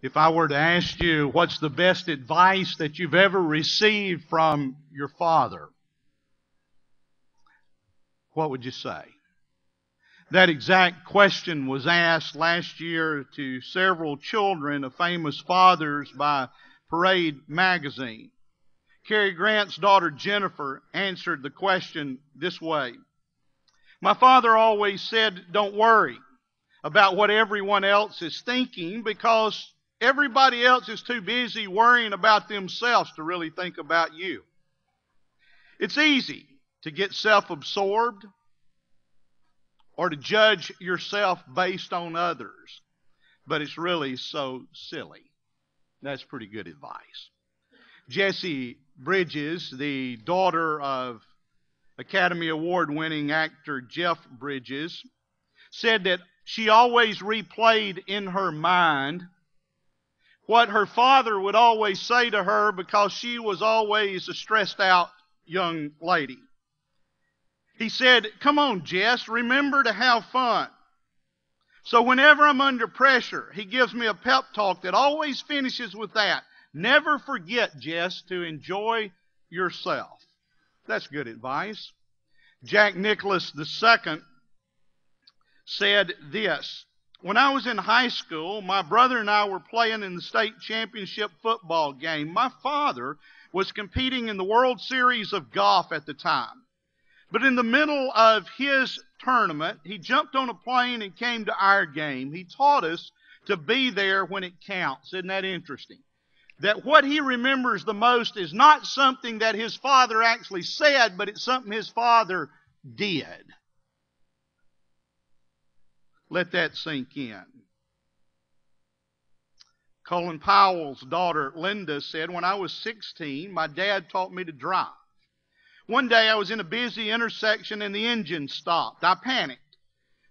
If I were to ask you, what's the best advice that you've ever received from your father, what would you say? That exact question was asked last year to several children of famous fathers by Parade magazine. Cary Grant's daughter Jennifer answered the question this way. My father always said, don't worry about what everyone else is thinking because everybody else is too busy worrying about themselves to really think about you. It's easy to get self-absorbed or to judge yourself based on others, but it's really so silly. That's pretty good advice. Jessie Bridges, the daughter of Academy Award-winning actor Jeff Bridges, said that she always replayed in her mind what her father would always say to her because she was always a stressed-out young lady. He said, come on, Jess, remember to have fun. So whenever I'm under pressure, he gives me a pep talk that always finishes with that. Never forget, Jess, to enjoy yourself. That's good advice. Jack Nicklaus II said this. When I was in high school, my brother and I were playing in the state championship football game. My father was competing in the World Series of golf at the time. But in the middle of his tournament, he jumped on a plane and came to our game. He taught us to be there when it counts. Isn't that interesting? That what he remembers the most is not something that his father actually said, but it's something his father did. Let that sink in. Colin Powell's daughter, Linda, said, when I was 16, my dad taught me to drive. One day I was in a busy intersection and the engine stopped. I panicked.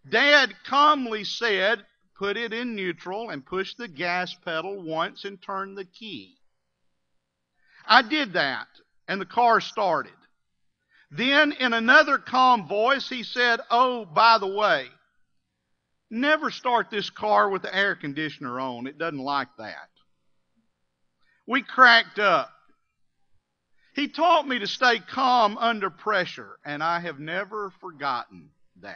Dad calmly said, put it in neutral and push the gas pedal once and turn the key. I did that and the car started. Then in another calm voice he said, oh, by the way, never start this car with the air conditioner on. It doesn't like that. We cracked up. He taught me to stay calm under pressure, and I have never forgotten that.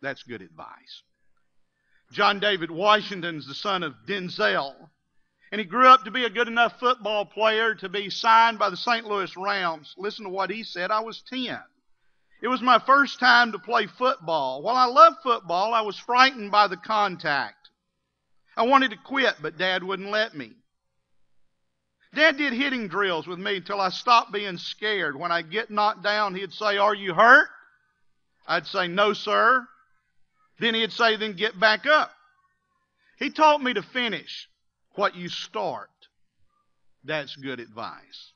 That's good advice. John David Washington's the son of Denzel, and he grew up to be a good enough football player to be signed by the St. Louis Rams. Listen to what he said. I was 10. It was my first time to play football. While I loved football, I was frightened by the contact. I wanted to quit, but Dad wouldn't let me. Dad did hitting drills with me until I stopped being scared. When I get knocked down, he'd say, are you hurt? I'd say, no, sir. Then he'd say, then get back up. He taught me to finish what you start. That's good advice.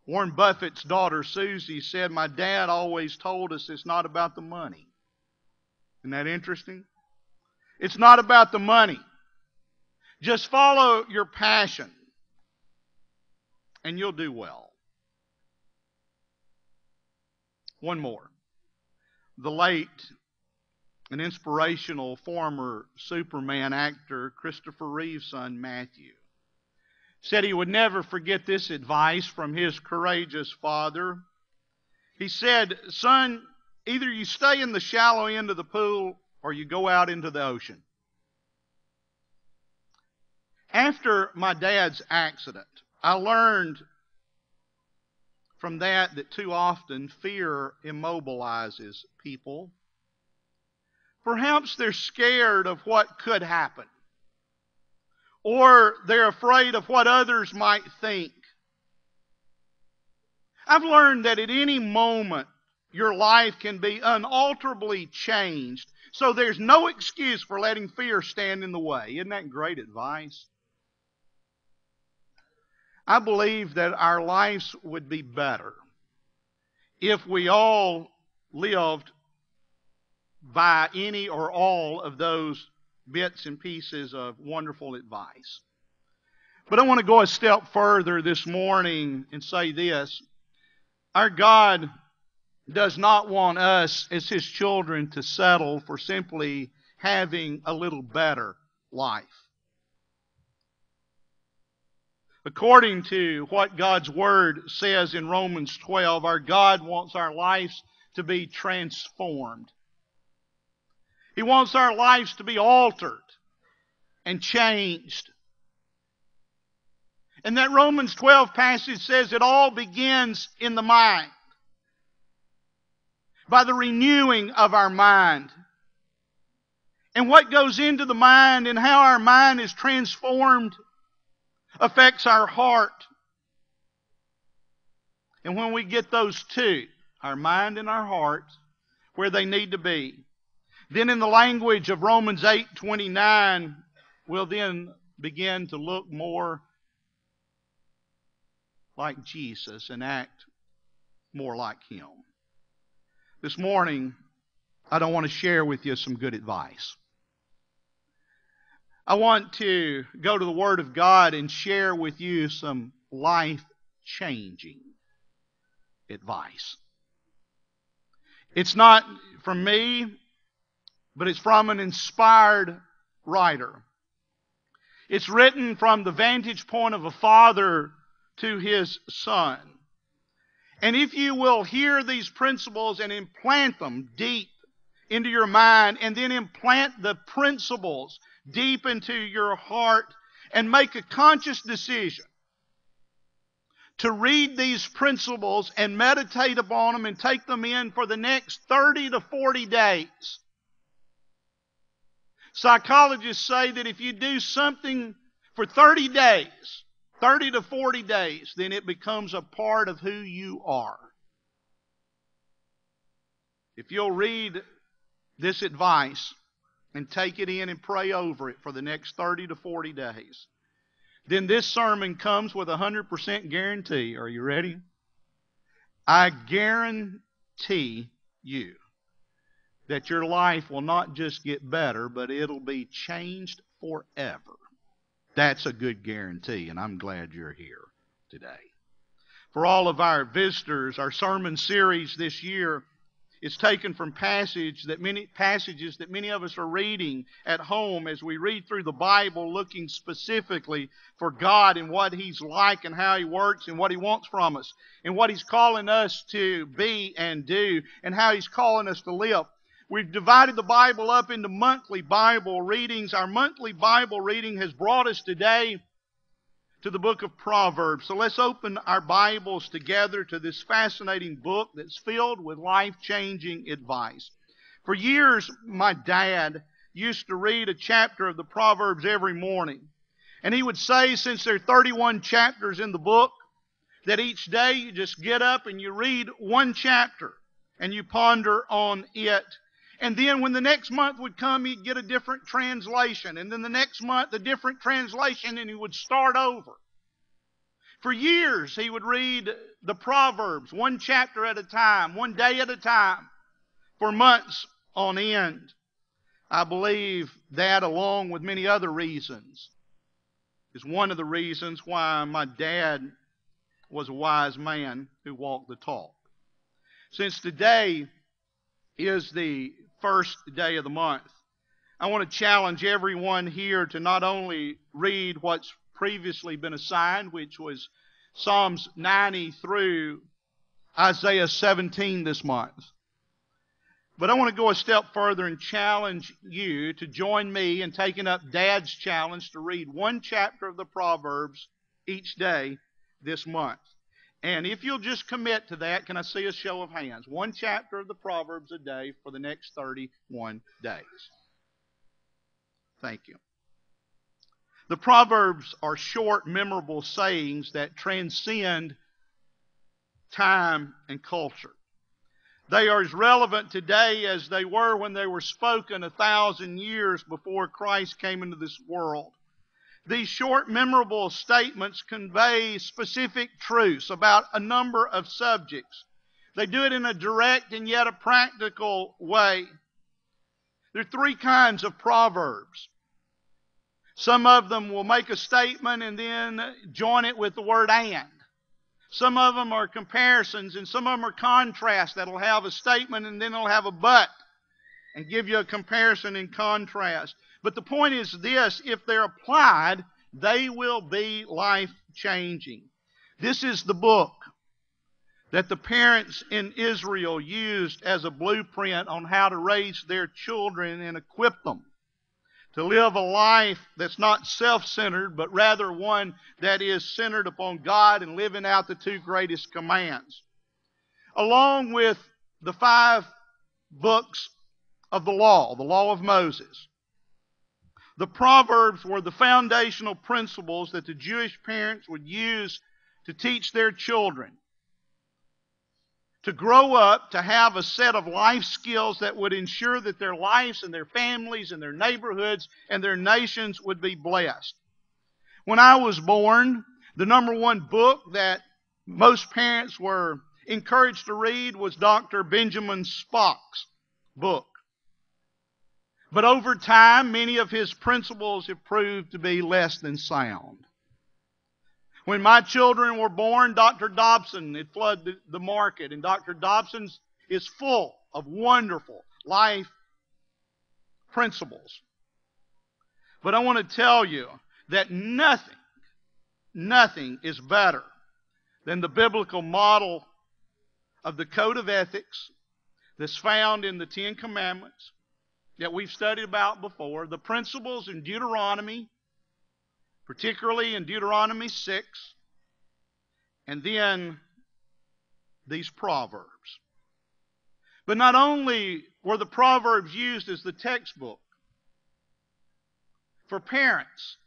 Warren Buffett's daughter, Susie, said, my dad always told us it's not about the money. Isn't that interesting? It's not about the money. Just follow your passion, and you'll do well. One more. The late and inspirational former Superman actor Christopher Reeve's son Matthew said he would never forget this advice from his courageous father. He said, son, either you stay in the shallow end of the pool or you go out into the ocean. After my dad's accident, I learned from that too often fear immobilizes people. Perhaps they're scared of what could happen, or they're afraid of what others might think. I've learned that at any moment your life can be unalterably changed, so there's no excuse for letting fear stand in the way. Isn't that great advice? I believe that our lives would be better if we all lived by any or all of those bits and pieces of wonderful advice. But I want to go a step further this morning and say this. Our God does not want us as His children to settle for simply having a little better life. According to what God's Word says in Romans 12, our God wants our lives to be transformed. He wants our lives to be altered and changed. And that Romans 12 passage says it all begins in the mind, by the renewing of our mind. And what goes into the mind and how our mind is transformed affects our heart. And when we get those two, our mind and our heart, where they need to be, then in the language of Romans 8:29, we'll then begin to look more like Jesus and act more like Him. This morning, I don't want to share with you some good advice. I want to go to the Word of God and share with you some life-changing advice. It's not from me, but it's from an inspired writer. It's written from the vantage point of a father to his son. And if you will hear these principles and implant them deep into your mind, and then implant the principles deep into your heart, and make a conscious decision to read these principles and meditate upon them and take them in for the next 30 to 40 days. Psychologists say that if you do something for 30 days, 30 to 40 days, then it becomes a part of who you are. If you'll read this advice and take it in and pray over it for the next 30 to 40 days, then this sermon comes with a 100% guarantee. Are you ready? I guarantee you that your life will not just get better, but it'll be changed forever. That's a good guarantee, and I'm glad you're here today. For all of our visitors, our sermon series this year is taken from passages that many of us are reading at home as we read through the Bible, looking specifically for God and what He's like and how He works and what He wants from us and what He's calling us to be and do and how He's calling us to live. We've divided the Bible up into monthly Bible readings. Our monthly Bible reading has brought us today to the book of Proverbs. So let's open our Bibles together to this fascinating book that's filled with life-changing advice. For years, my dad used to read a chapter of the Proverbs every morning. And he would say, since there are 31 chapters in the book, that each day you just get up and you read one chapter and you ponder on it. And then when the next month would come, he'd get a different translation. And then the next month, a different translation, and he would start over. For years, he would read the Proverbs, one chapter at a time, one day at a time, for months on end. I believe that, along with many other reasons, is one of the reasons why my dad was a wise man who walked the talk. Since today is the first day of the month, I want to challenge everyone here to not only read what's previously been assigned, which was Psalms 90 through Isaiah 17 this month, but I want to go a step further and challenge you to join me in taking up Dad's challenge to read one chapter of the Proverbs each day this month. And if you'll just commit to that, can I see a show of hands? One chapter of the Proverbs a day for the next 31 days. Thank you. The Proverbs are short, memorable sayings that transcend time and culture. They are as relevant today as they were when they were spoken 1,000 years before Christ came into this world. These short, memorable statements convey specific truths about a number of subjects. They do it in a direct and yet a practical way. There are three kinds of proverbs. Some of them will make a statement and then join it with the word and. Some of them are comparisons, and some of them are contrasts that'll have a statement and then it'll have a but and give you a comparison and contrast. But the point is this: if they're applied, They will be life-changing. This is the book that the parents in Israel used as a blueprint on how to raise their children and equip them to live a life that's not self-centered, but rather one that is centered upon God and living out the two greatest commands. Along with the 5 books of the law of Moses, the Proverbs were the foundational principles that the Jewish parents would use to teach their children to grow up, to have a set of life skills that would ensure that their lives and their families and their neighborhoods and their nations would be blessed. When I was born, the number one book that most parents were encouraged to read was Dr. Benjamin Spock's book. But over time, many of his principles have proved to be less than sound. When my children were born, Dr. Dobson had flooded the market, and Dr. Dobson is full of wonderful life principles. But I want to tell you that nothing is better than the biblical model of the code of ethics that's found in the 10 Commandments that we've studied about before, the principles in Deuteronomy, particularly in Deuteronomy 6, and then these Proverbs. But not only were the Proverbs used as the textbook for parents,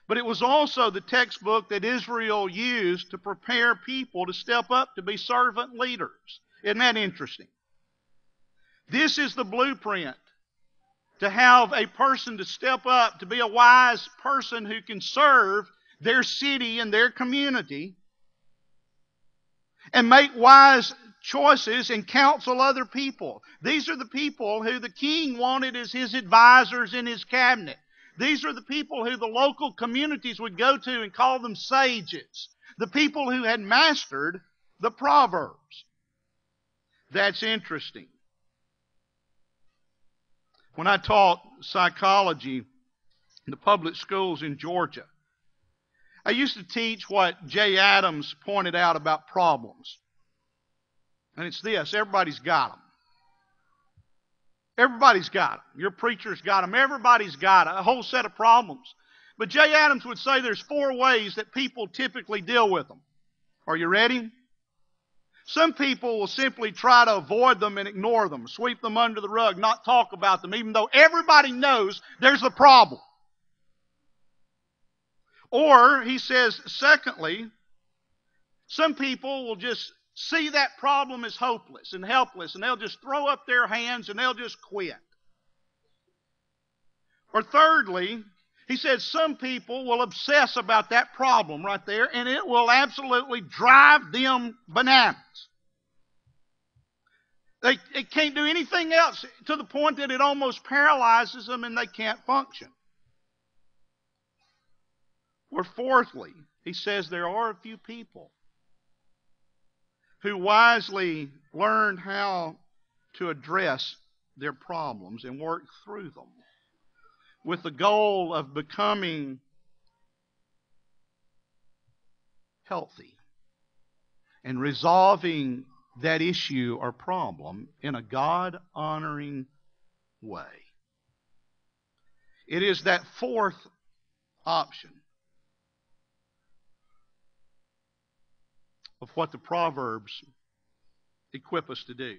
but it was also the textbook that Israel used to prepare people to step up to be servant leaders. Isn't that interesting? This is the blueprint to have a person to step up, to be a wise person who can serve their city and their community and make wise choices and counsel other people. These are the people who the king wanted as his advisors in his cabinet. These are the people who the local communities would go to and call them sages. The people who had mastered the Proverbs. That's interesting. When I taught psychology in the public schools in Georgia, I used to teach what Jay Adams pointed out about problems. And it's this: everybody's got them. Everybody's got them. Your preacher's got them. Everybody's got a whole set of problems. But Jay Adams would say there's 4 ways that people typically deal with them. Are you ready? Some people will simply try to avoid them and ignore them, sweep them under the rug, not talk about them, even though everybody knows there's a problem. Or, he says, secondly, some people will just see that problem as hopeless and helpless, and they'll just throw up their hands and they'll just quit. Or thirdly, he says some people will obsess about that problem right there, and it will absolutely drive them bananas. They can't do anything else to the point that it almost paralyzes them and they can't function. Or fourthly, he says there are a few people who wisely learned how to address their problems and work through them with the goal of becoming healthy and resolving that issue or problem in a God-honoring way. It is that fourth option of what the Proverbs equip us to do.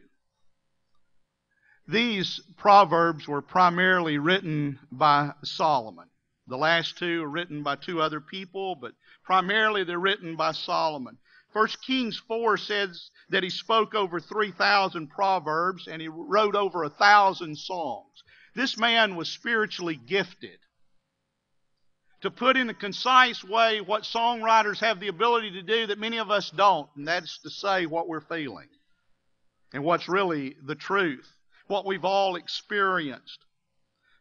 These Proverbs were primarily written by Solomon. The last 2 are written by 2 other people, but primarily they're written by Solomon. 1 Kings 4 says that he spoke over 3,000 proverbs and he wrote over 1,000 songs. This man was spiritually gifted to put in a concise way what songwriters have the ability to do that many of us don't, and that's to say what we're feeling and what's really the truth, what we've all experienced.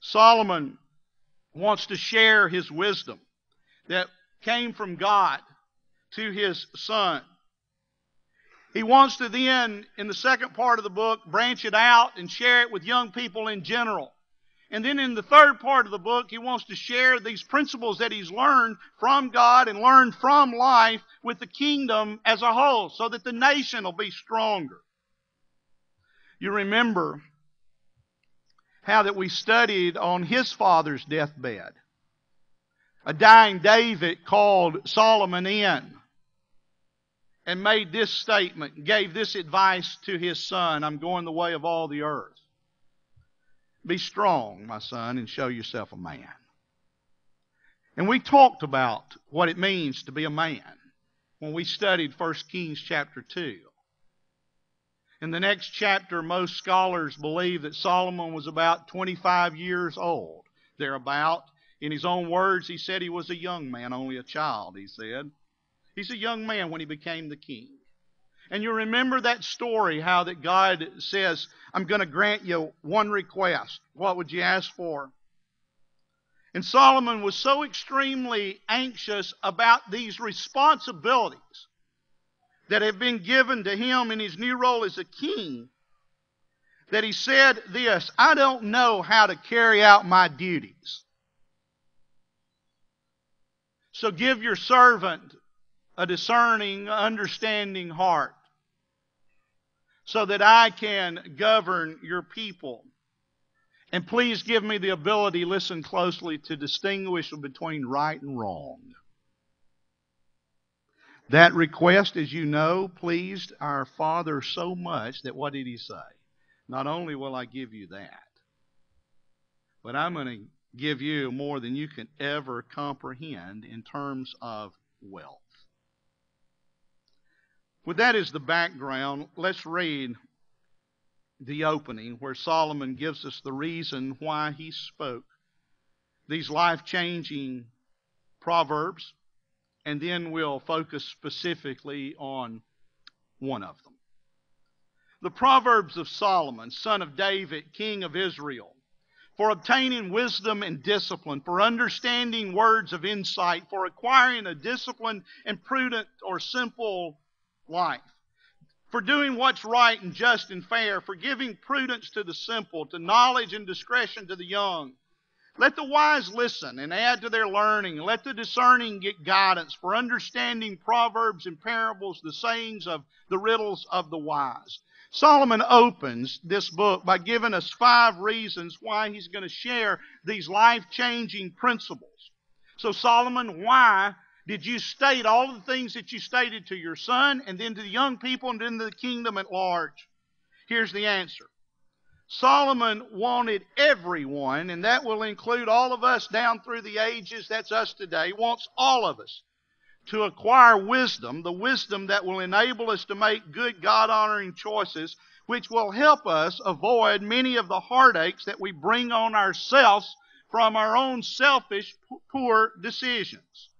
Solomon wants to share his wisdom that came from God to his son. He wants to then, in the second part of the book, branch it out and share it with young people in general. And then in the third part of the book, he wants to share these principles that he's learned from God and learned from life with the kingdom as a whole, so that the nation will be stronger. You remember how that we studied on his father's deathbed. A dying David called Solomon in and made this statement, gave this advice to his son, I'm going the way of all the earth. Be strong, my son, and show yourself a man. And we talked about what it means to be a man when we studied 1 Kings chapter 2. In the next chapter, most scholars believe that Solomon was about 25 years old, thereabout. In his own words, he said he was a young man, only a child, he said. He's a young man when he became the king. And you remember that story, how that God says, I'm going to grant you one request. What would you ask for? And Solomon was so extremely anxious about these responsibilities that have been given to him in his new role as a king, that he said this, I don't know how to carry out my duties. So give your servant a discerning, understanding heart, so that I can govern your people. And please give me the ability, listen closely, to distinguish between right and wrong. That request, as you know, pleased our Father so much that what did he say? Not only will I give you that, but I'm going to give you more than you can ever comprehend in terms of wealth. With that as the background, let's read the opening where Solomon gives us the reason why he spoke these life-changing proverbs, and then we'll focus specifically on one of them. The Proverbs of Solomon, son of David, king of Israel, for obtaining wisdom and discipline, for understanding words of insight, for acquiring a disciplined and prudent or simple life, for doing what's right and just and fair, for giving prudence to the simple, to knowledge and discretion to the young. Let the wise listen and add to their learning. Let the discerning get guidance, for understanding proverbs and parables, the sayings of the riddles of the wise. Solomon opens this book by giving us 5 reasons why he's going to share these life-changing principles. So Solomon, why did you state all the things that you stated to your son and then to the young people and then to the kingdom at large? Here's the answer. Solomon wanted everyone, and that will include all of us down through the ages, that's us today, wants all of us to acquire wisdom, the wisdom that will enable us to make good God-honoring choices, which will help us avoid many of the heartaches that we bring on ourselves from our own selfish, poor decisions.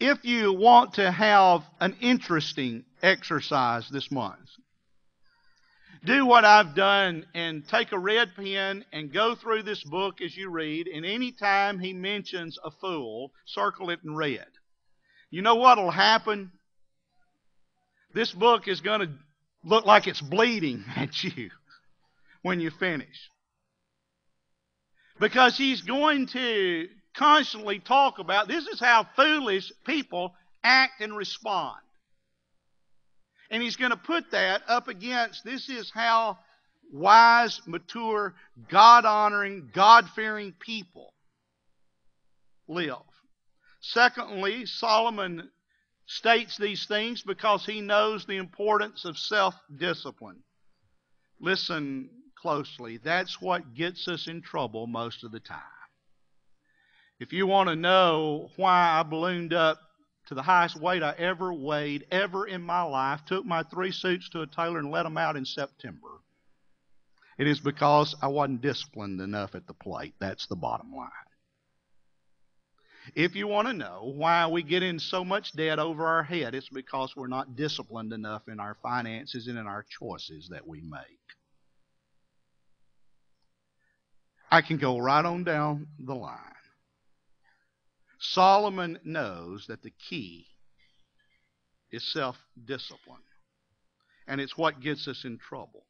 If you want to have an interesting exercise this month, do what I've done and take a red pen and go through this book as you read, and any time he mentions a fool, circle it in red. You know what will happen? This book is going to look like it's bleeding at you when you finish. Because he's going to constantly talk about this is how foolish people act and respond. And he's going to put that up against this is how wise, mature, God-honoring, God-fearing people live. Secondly, Solomon states these things because he knows the importance of self-discipline. Listen closely. That's what gets us in trouble most of the time. If you want to know why I ballooned up to the highest weight I ever weighed, ever in my life, took my 3 suits to a tailor and let them out in September, it is because I wasn't disciplined enough at the plate. That's the bottom line. If you want to know why we get in so much debt over our head, it's because we're not disciplined enough in our finances and in our choices that we make. I can go right on down the line. Solomon knows that the key is self-discipline, and it's what gets us in trouble.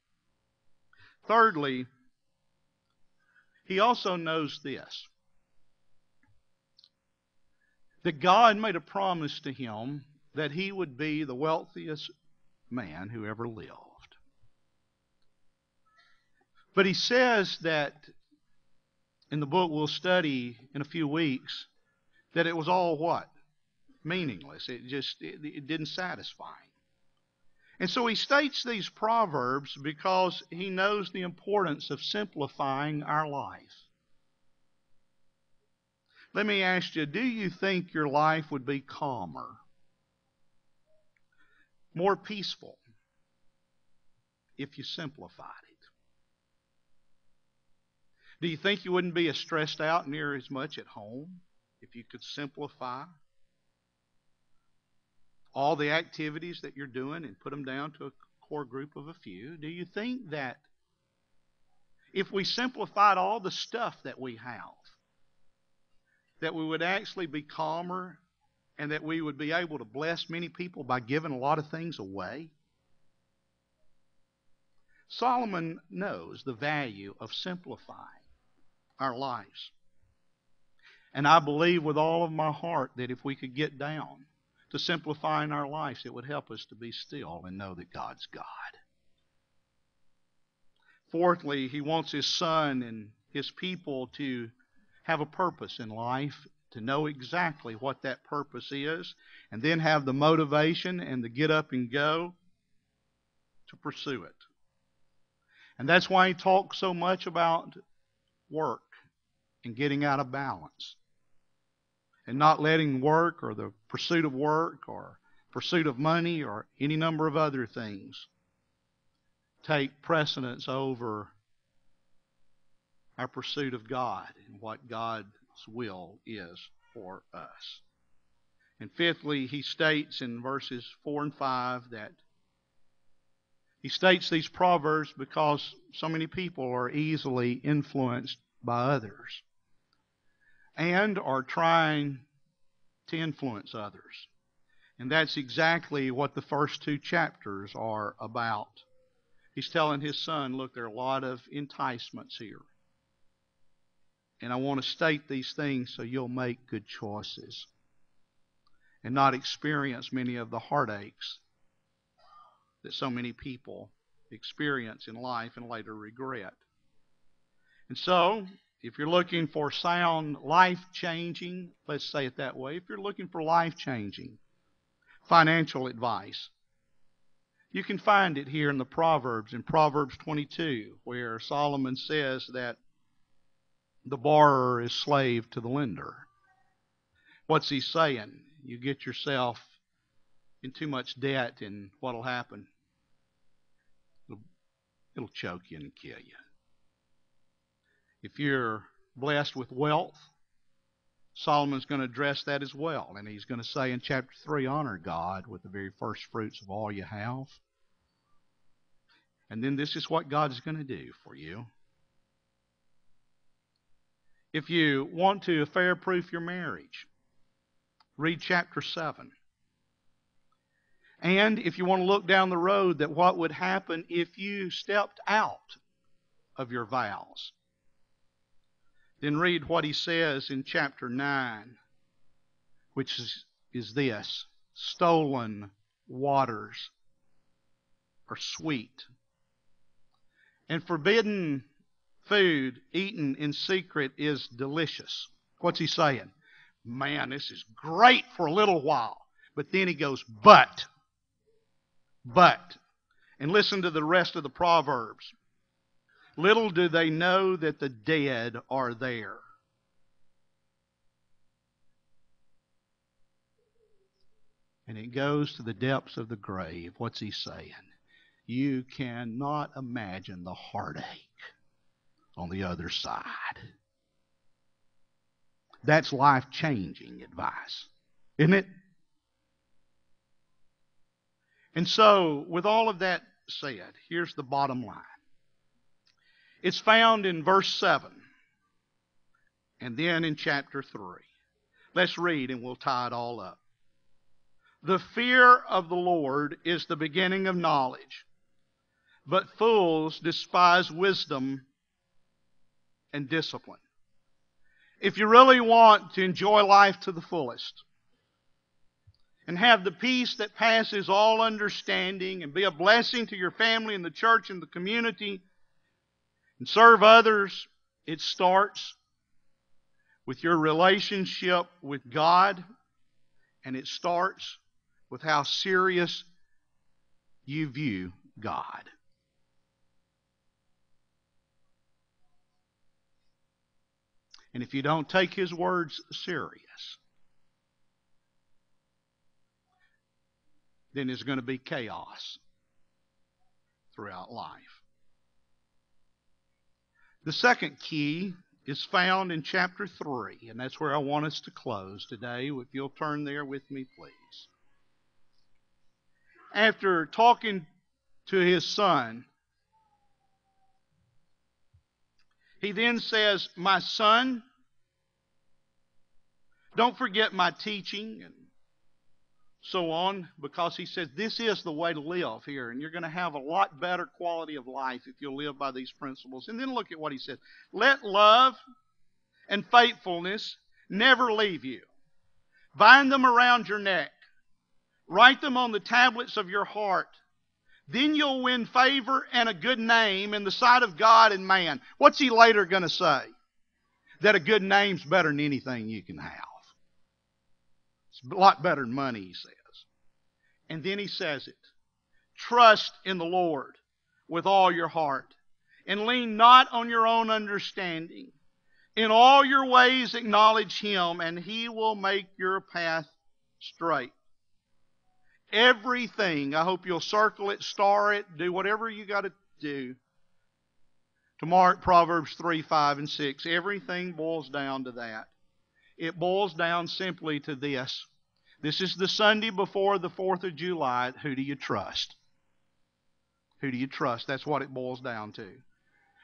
Thirdly, he also knows this, that God made a promise to him that he would be the wealthiest man who ever lived. But he says that in the book we'll study in a few weeks, that it was all what? Meaningless. It didn't satisfy him. And so he states these proverbs because he knows the importance of simplifying our life. Let me ask you, do you think your life would be calmer, more peaceful, if you simplified it? Do you think you wouldn't be as stressed out near as much at home if you could simplify all the activities that you're doing and put them down to a core group of a few? Do you think that if we simplified all the stuff that we have, that we would actually be calmer and that we would be able to bless many people by giving a lot of things away? Solomon knows the value of simplifying our lives. And I believe with all of my heart that if we could get down to simplifying our lives, it would help us to be still and know that God's God. Fourthly, he wants his son and his people to have a purpose in life, to know exactly what that purpose is, and then have the motivation and the get up and go to pursue it. And that's why he talks so much about work and getting out of balance, and not letting work or the pursuit of work or pursuit of money or any number of other things take precedence over our pursuit of God and what God's will is for us. And fifthly, he states in verses 4 and 5 that he states these proverbs because so many people are easily influenced by others and are trying to influence others. And that's exactly what the first two chapters are about. He's telling his son, look, there are a lot of enticements here. And I want to state these things so you'll make good choices and not experience many of the heartaches that so many people experience in life and later regret. And so, if you're looking for sound, life-changing, let's say it that way, if you're looking for life-changing financial advice, you can find it here in the Proverbs, in Proverbs 22, where Solomon says that the borrower is slave to the lender. What's he saying? You get yourself in too much debt, and what'll happen? It'll choke you and kill you. If you're blessed with wealth, Solomon's going to address that as well. And he's going to say in chapter 3, honor God with the very first fruits of all you have. And then this is what God is going to do for you. If you want to affair-proof your marriage, read chapter 7. And if you want to look down the road that what would happen if you stepped out of your vows, then read what he says in chapter 9, which is this: stolen waters are sweet, and forbidden food eaten in secret is delicious. What's he saying? Man, this is great for a little while. But then he goes, but. And listen to the rest of the Proverbs. Little do they know that the dead are there. And it goes to the depths of the grave. What's he saying? You cannot imagine the heartache on the other side. That's life-changing advice, isn't it? And so, with all of that said, here's the bottom line. It's found in verse 7 and then in chapter 3. Let's read and we'll tie it all up. The fear of the Lord is the beginning of knowledge, but fools despise wisdom and discipline. If you really want to enjoy life to the fullest and have the peace that passes all understanding and be a blessing to your family and the church and the community and serve others, it starts with your relationship with God, and it starts with how serious you view God. And if you don't take His words serious, then there's going to be chaos throughout life. The second key is found in chapter 3, and that's where I want us to close today. If you'll turn there with me, please. After talking to his son, he then says, "My son, don't forget my teaching," and so on, because he says this is the way to live here, and you're going to have a lot better quality of life if you'll live by these principles. And then look at what he says. "Let love and faithfulness never leave you. Bind them around your neck. Write them on the tablets of your heart. Then you'll win favor and a good name in the sight of God and man." What's he later going to say? That a good name's better than anything you can have. It's a lot better than money, he says. And then he says it. "Trust in the Lord with all your heart, and lean not on your own understanding. In all your ways acknowledge Him, and He will make your path straight." Everything, I hope you'll circle it, star it, do whatever you got to do to mark Proverbs 3, 5, and 6. Everything boils down to that. It boils down simply to this. This is the Sunday before the 4th of July. Who do you trust? Who do you trust? That's what it boils down to.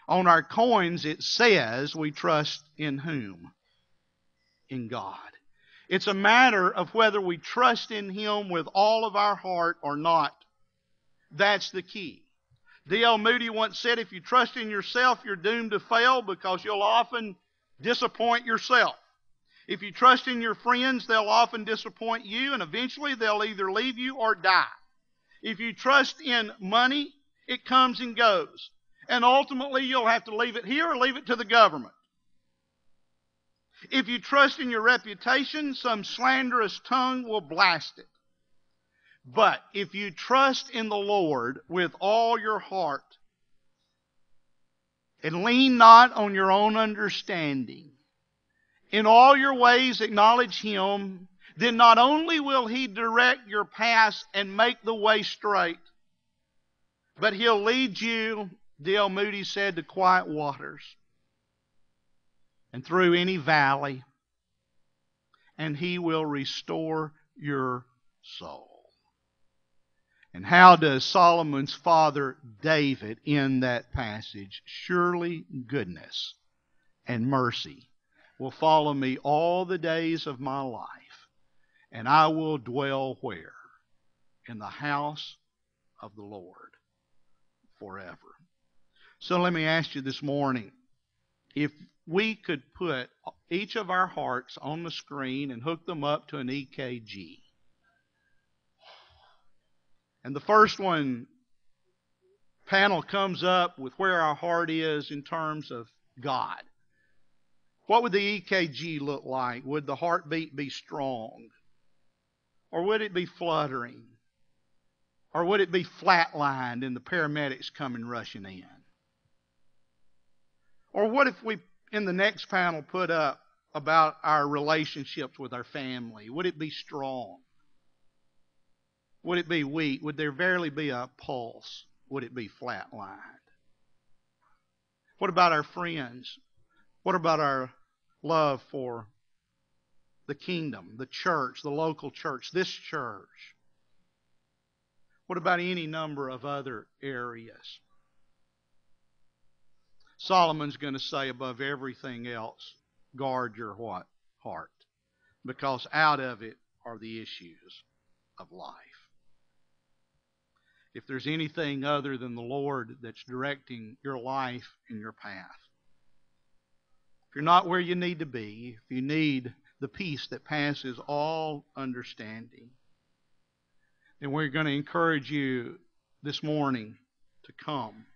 On our coins, it says we trust in whom? In God. It's a matter of whether we trust in Him with all of our heart or not. That's the key. D.L. Moody once said, if you trust in yourself, you're doomed to fail because you'll often disappoint yourself. If you trust in your friends, they'll often disappoint you, and eventually they'll either leave you or die. If you trust in money, it comes and goes. And ultimately, you'll have to leave it here or leave it to the government. If you trust in your reputation, some slanderous tongue will blast it. But if you trust in the Lord with all your heart and lean not on your own understanding, in all your ways acknowledge Him, then not only will He direct your paths and make the way straight, but He'll lead you, D.L. Moody said, to quiet waters and through any valley, and He will restore your soul. And how does Solomon's father David end that passage? "Surely goodness and mercy will follow me all the days of my life, and I will dwell where? In the house of the Lord forever." So let me ask you this morning, if we could put each of our hearts on the screen and hook them up to an EKG. And the first panel comes up with where our heart is in terms of God. What would the EKG look like? Would the heartbeat be strong? Or would it be fluttering? Or would it be flatlined and the paramedics coming rushing in? Or what if we, in the next panel, put up about our relationships with our family? Would it be strong? Would it be weak? Would there barely be a pulse? Would it be flatlined? What about our friends? What about our love for the kingdom, the church, the local church, this church? What about any number of other areas? Solomon's going to say above everything else, guard your what? Heart. Because out of it are the issues of life. If there's anything other than the Lord that's directing your life and your path, if you're not where you need to be, if you need the peace that passes all understanding, then we're going to encourage you this morning to come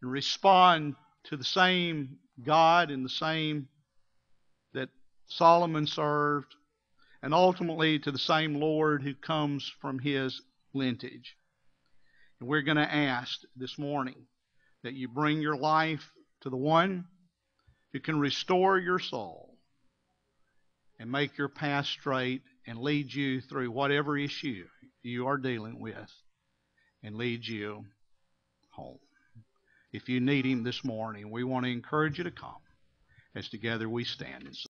and respond to the same God and the same that Solomon served, and ultimately to the same Lord who comes from his lineage. And we're going to ask this morning that you bring your life to the one who can restore your soul and make your path straight and lead you through whatever issue you are dealing with and lead you home. If you need him this morning, we want to encourage you to come as together we stand and sing.